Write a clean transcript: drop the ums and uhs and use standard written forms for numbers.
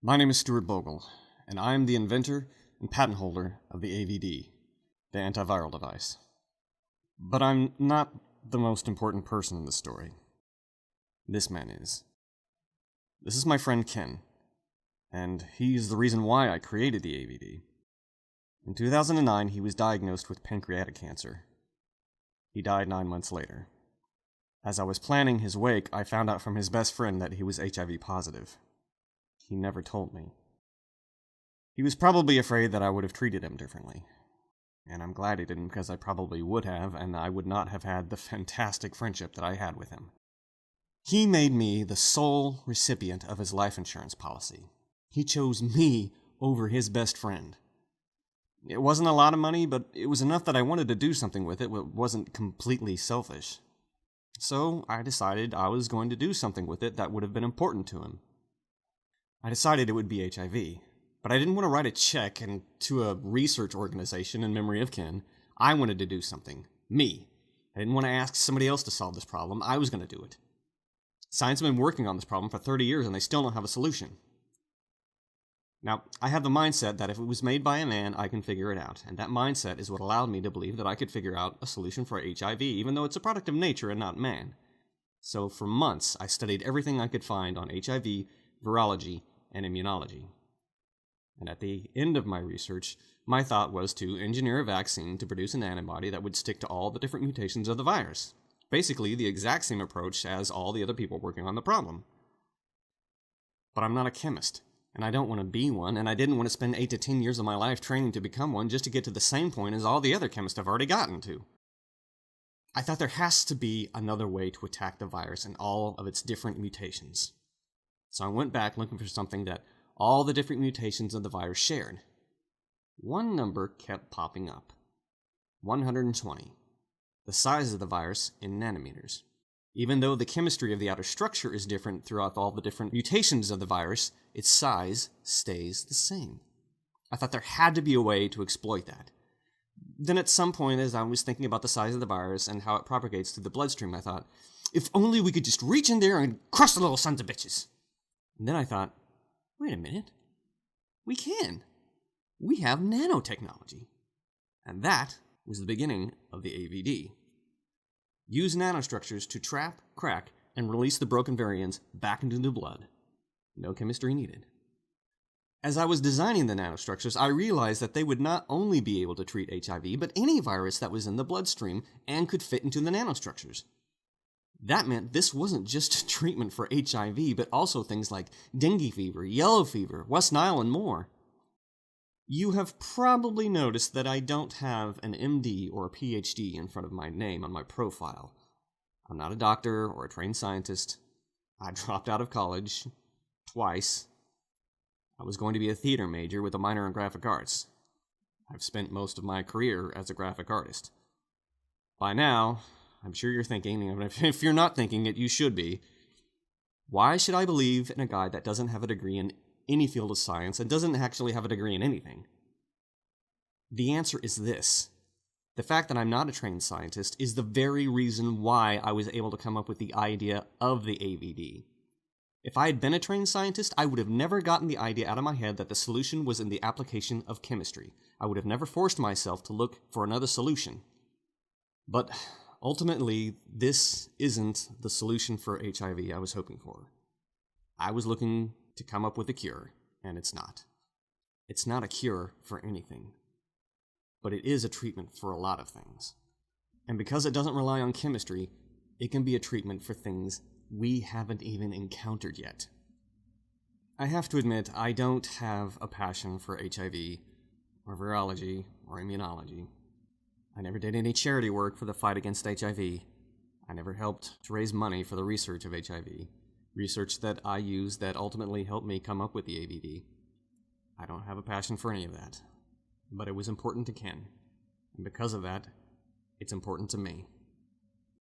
My name is Stuart Bogle, and I am the inventor and patent holder of the AVD, the antiviral device. But I'm not the most important person in the story. This man is. This is my friend Ken, and he's the reason why I created the AVD. In 2009, he was diagnosed with pancreatic cancer. He died 9 months later. As I was planning his wake, I found out from his best friend that he was HIV positive. He never told me. He was probably afraid that I would have treated him differently. And I'm glad he didn't, because I probably would have, and I would not have had the fantastic friendship that I had with him. He made me the sole recipient of his life insurance policy. He chose me over his best friend. It wasn't a lot of money, but it was enough that I wanted to do something with it. It wasn't completely selfish. So I decided I was going to do something with it that would have been important to him. I decided it would be HIV, but I didn't want to write a check to a research organization in memory of Ken. I wanted to do something. Me. I didn't want to ask somebody else to solve this problem. I was going to do it. Science has been working on this problem for 30 years and they still don't have a solution. Now, I have the mindset that if it was made by a man, I can figure it out. And that mindset is what allowed me to believe that I could figure out a solution for HIV, even though it's a product of nature and not man. So for months, I studied everything I could find on HIV, virology, and immunology. And at the end of my research, my thought was to engineer a vaccine to produce an antibody that would stick to all the different mutations of the virus. Basically, the exact same approach as all the other people working on the problem. But I'm not a chemist, and I don't want to be one, and I didn't want to spend 8 to 10 years of my life training to become one just to get to the same point as all the other chemists have already gotten to. I thought there has to be another way to attack the virus and all of its different mutations. So I went back looking for something that all the different mutations of the virus shared. One number kept popping up. 120. The size of the virus in nanometers. Even though the chemistry of the outer structure is different throughout all the different mutations of the virus, its size stays the same. I thought there had to be a way to exploit that. Then at some point, as I was thinking about the size of the virus and how it propagates through the bloodstream, I thought, if only we could just reach in there and crush the little sons of bitches. And then I thought, wait a minute. We can. We have nanotechnology. And that was the beginning of the AVD. Use nanostructures to trap, crack, and release the broken variants back into the blood. No chemistry needed. As I was designing the nanostructures, I realized that they would not only be able to treat HIV, but any virus that was in the bloodstream and could fit into the nanostructures. That meant this wasn't just a treatment for HIV, but also things like dengue fever, yellow fever, West Nile, and more. You have probably noticed that I don't have an MD or a PhD in front of my name on my profile. I'm not a doctor or a trained scientist. I dropped out of college twice. I was going to be a theater major with a minor in graphic arts. I've spent most of my career as a graphic artist. By now, I'm sure you're thinking, and if you're not thinking it, you should be. Why should I believe in a guy that doesn't have a degree in any field of science and doesn't actually have a degree in anything? The answer is this. The fact that I'm not a trained scientist is the very reason why I was able to come up with the idea of the AVD. If I had been a trained scientist, I would have never gotten the idea out of my head that the solution was in the application of chemistry. I would have never forced myself to look for another solution. But ultimately, this isn't the solution for HIV I was hoping for. I was looking to come up with a cure, and it's not. It's not a cure for anything. But it is a treatment for a lot of things. And because it doesn't rely on chemistry, it can be a treatment for things we haven't even encountered yet. I have to admit, I don't have a passion for HIV, or virology, or immunology. I never did any charity work for the fight against HIV. I never helped to raise money for the research of HIV, research that I used that ultimately helped me come up with the AVD. I don't have a passion for any of that, but it was important to Ken, and because of that, it's important to me.